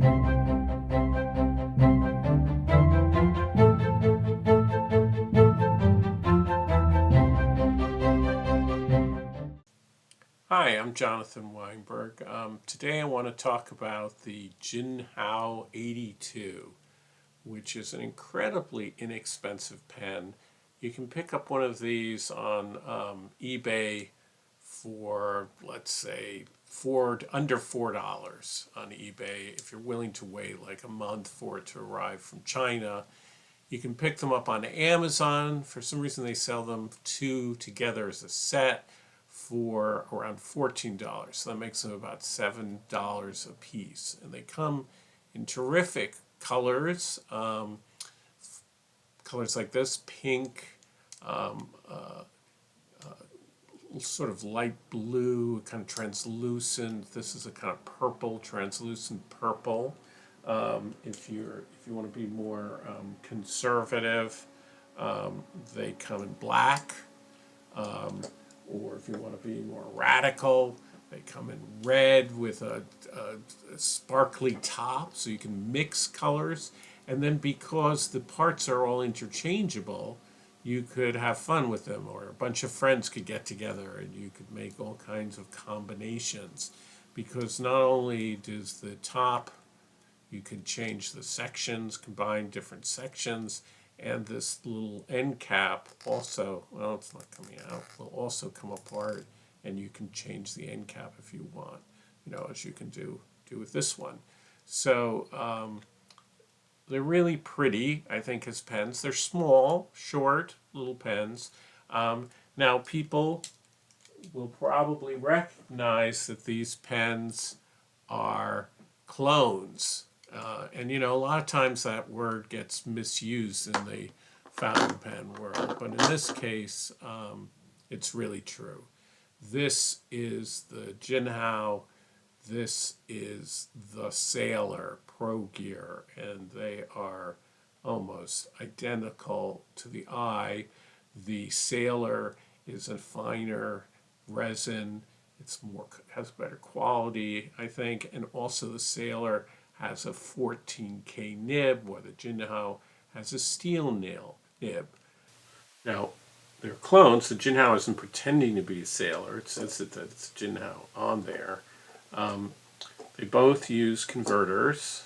Hi, I'm Jonathan Weinberg. Today I want to talk about the Jinhao 82, which is an incredibly inexpensive pen. You can pick up one of these on eBay for, let's say, under $4 on eBay. If you're willing to wait like a month for it to arrive from China, you can pick them up on Amazon. For some reason, they sell them two together as a set for around $14. So that makes them about $7 a piece. And they come in terrific colors, colors like this, pink, sort of light blue, kind of translucent. This is a kind of purple, translucent purple. If you want to be more conservative, they come in black. Or if you want to be more radical, they come in red with a sparkly top, so you can mix colors. And then because the parts are all interchangeable, you could have fun with them, or a bunch of friends could get together and you could make all kinds of combinations. Because not only does the top, you can change the sections, combine different sections, and this little end cap also, well, it's not coming out, will also come apart, and you can change the end cap if you want, as you can do with this one. So they're really pretty, I think, as pens. They're small, short, little pens. Now, people will probably recognize that these pens are clones. And a lot of times that word gets misused in the fountain pen world, but in this case, it's really true. This is the Jinhao, this is the Sailor Pro Gear, and they are almost identical to the eye. The Sailor is a finer resin, has better quality, I think, and also the Sailor has a 14K nib, where the Jinhao has a steel nib. Now, they're clones. The Jinhao isn't pretending to be a Sailor. It says that it's Jinhao on there. They both use converters.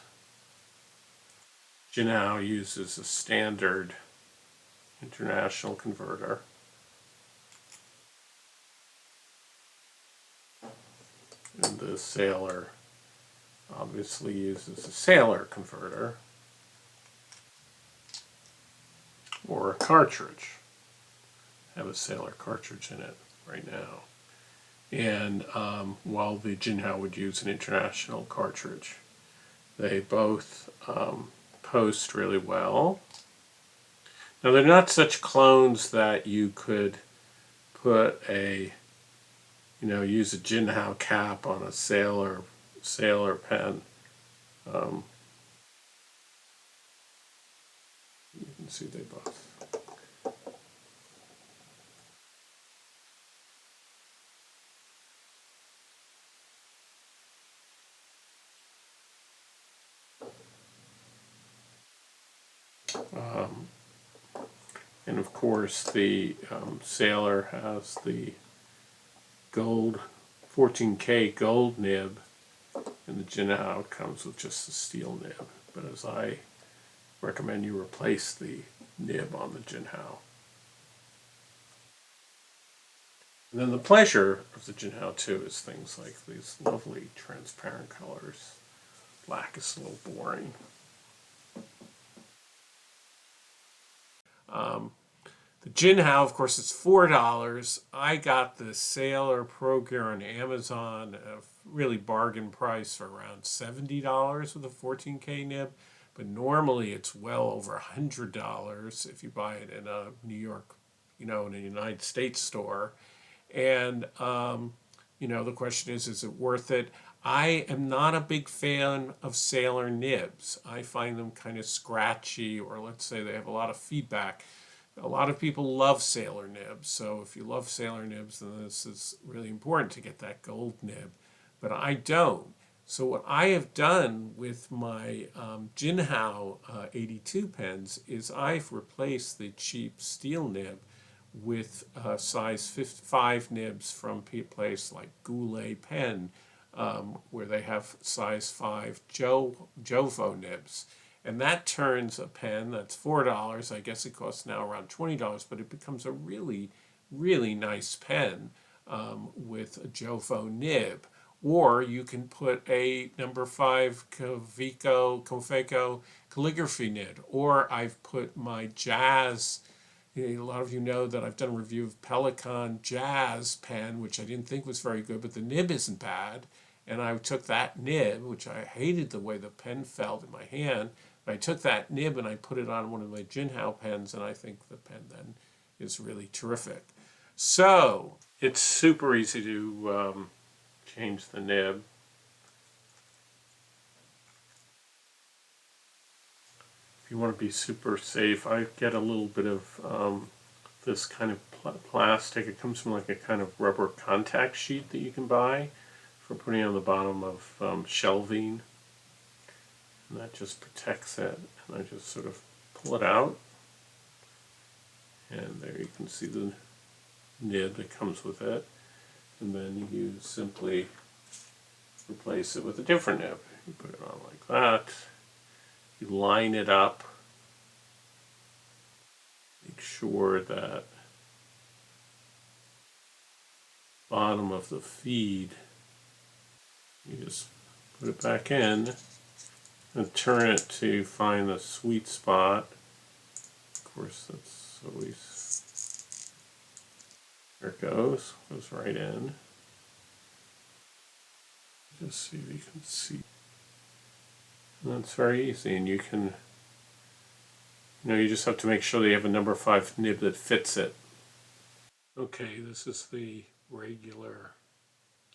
Jinhao uses a standard international converter. And the Sailor obviously uses a Sailor converter or a cartridge. I have a Sailor cartridge in it right now. And while the Jinhao would use an international cartridge, they both post really well. Now, they're not such clones that you could put use a Jinhao cap on a Sailor pen. You can see they both. And of course, the Sailor has the gold 14K gold nib, and the Jinhao comes with just the steel nib. But as I recommend, you replace the nib on the Jinhao. And then the pleasure of the Jinhao too is things like these lovely transparent colors. Black is a little boring. The Jinhao, of course, is $4. I got the Sailor Pro Gear on Amazon, a really bargain price for around $70 with a 14K nib. But normally it's well over $100 if you buy it in a New York, in a United States store. And, the question is it worth it? I am not a big fan of Sailor nibs. I find them kind of scratchy, or let's say they have a lot of feedback. A lot of people love Sailor nibs, so if you love Sailor nibs, then this is really important to get that gold nib. But I don't. So what I have done with my Jinhao 82 pens is I've replaced the cheap steel nib with size 5 nibs from a place like Goulet Pen, where they have size 5 Jovo nibs. And that turns a pen that's $4. I guess it costs now around $20, but it becomes a really, really nice pen with a Jovo nib. Or you can put a number 5 Confeco calligraphy nib. Or I've put my Jazz. A lot of you know that I've done a review of Pelikan Jazz pen, which I didn't think was very good, but the nib isn't bad. And I took that nib, which I hated the way the pen felt in my hand, but I took that nib and I put it on one of my Jinhao pens, and I think the pen then is really terrific. So it's super easy to change the nib. If you want to be super safe, I get a little bit of this kind of plastic. It comes from like a kind of rubber contact sheet that you can buy for putting on the bottom of shelving. And that just protects it. And I just sort of pull it out. And there you can see the nib that comes with it. And then you simply replace it with a different nib. You put it on like that. You line it up. Make sure that bottom of the feed, you just put it back in and turn it to find the sweet spot. Of course, that's always, there it goes right in. Just see if you can see. And that's very easy, and you can, you just have to make sure that you have a number 5 nib that fits it. Okay, this is the regular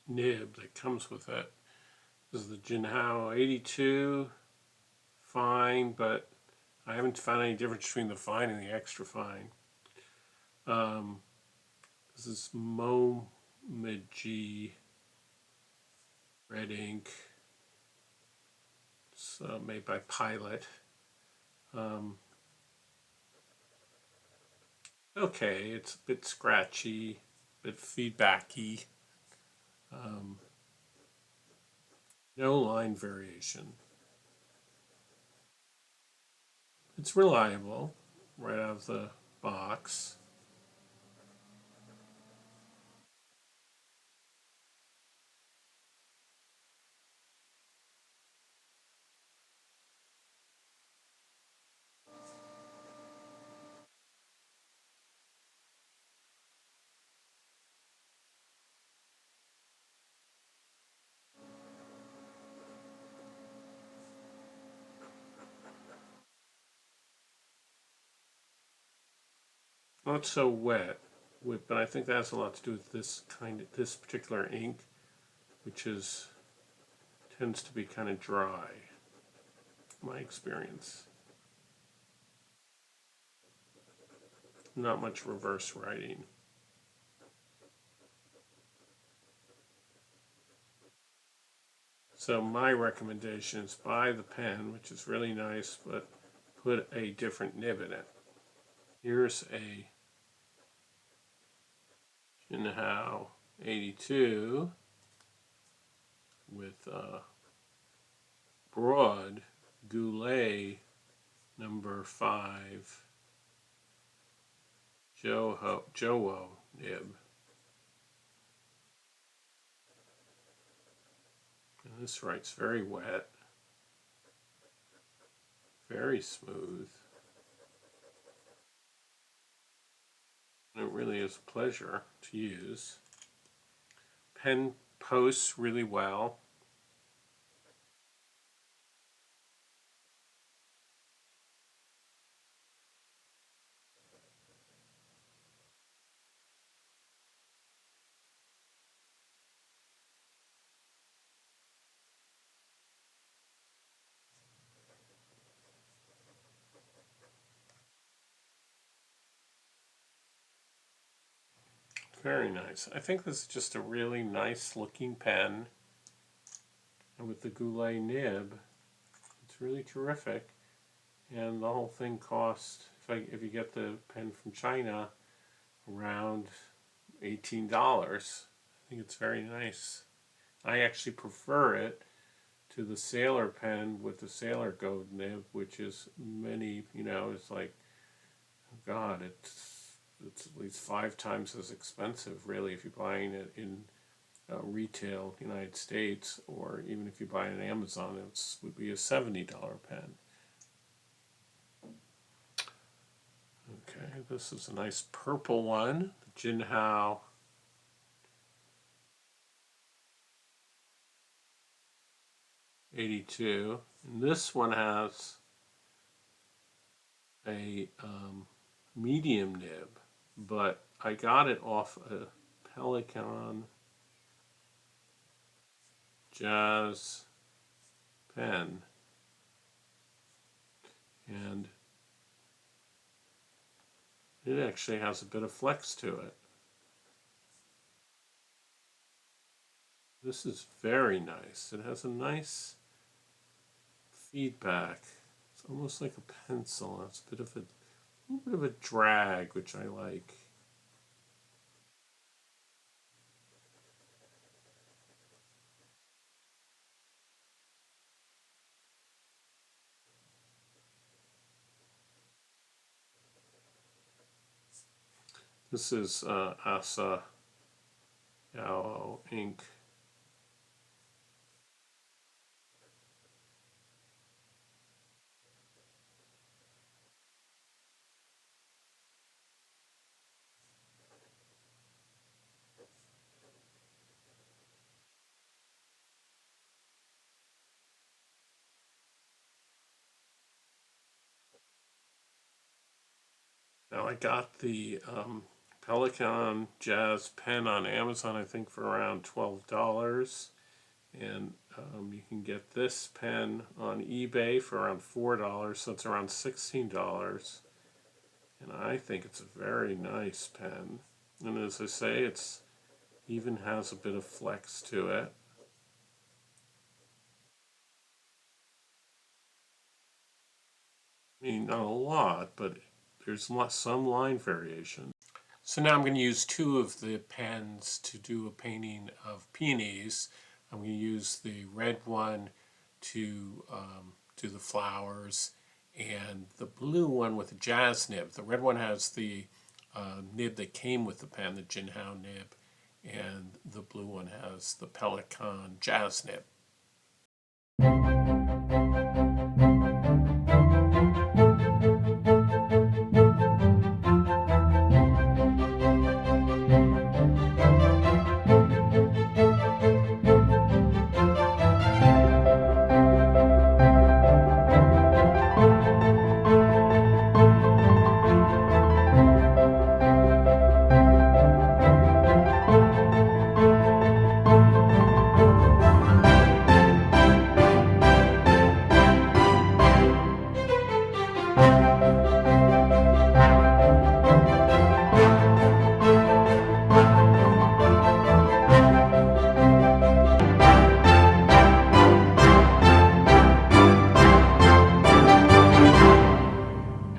nib that comes with it. This is the Jinhao 82, fine, but I haven't found any difference between the fine and the extra fine. This is Momiji red ink. It's made by Pilot. Okay, it's a bit scratchy, a bit feedbacky. No line variation. It's reliable right out of the box. Not so wet, but I think that has a lot to do with this particular ink, which tends to be kind of dry. My experience. Not much reverse writing. So my recommendation is buy the pen, which is really nice, but put a different nib in it. Here's a Jinhao 82 with broad Goulet number 5 Jowo nib. And this writes very wet, very smooth. And it really is a pleasure to use. Pen posts really well. Very nice. I think this is just a really nice looking pen. and with the goulet nib. It's really terrific, and the whole thing costs, if you get the pen from China, around $18. I think it's very nice. I actually prefer it to the Sailor pen with the Sailor gold nib, which is it's like, oh God, it's at least 5 times as expensive, really, if you're buying it in retail United States, or even if you buy it on Amazon, it would be a $70 pen. Okay, this is a nice purple one, the Jinhao 82. And this one has a medium nib, but I got it off a Pelikan Jazz pen, and it actually has a bit of flex to it. This is very nice. It has a nice feedback. It's almost like a pencil. It's a little bit of a drag, which I like. This is Asa Yao ink. Now I got the Pelikan Jazz pen on Amazon, I think for around $12, and you can get this pen on eBay for around $4, so it's around $16. And I think it's a very nice pen, and as I say, it's even has a bit of flex to it. I mean, not a lot, but there's some line variation. So now I'm going to use 2 of the pens to do a painting of peonies. I'm going to use the red one to do the flowers, and the blue one with the jazz nib. The red one has the nib that came with the pen, the Jinhao nib, and the blue one has the Pelikan jazz nib.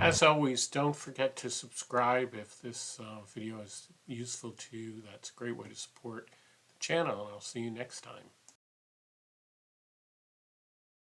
As always, don't forget to subscribe if this video is useful to you. That's a great way to support the channel, and I'll see you next time.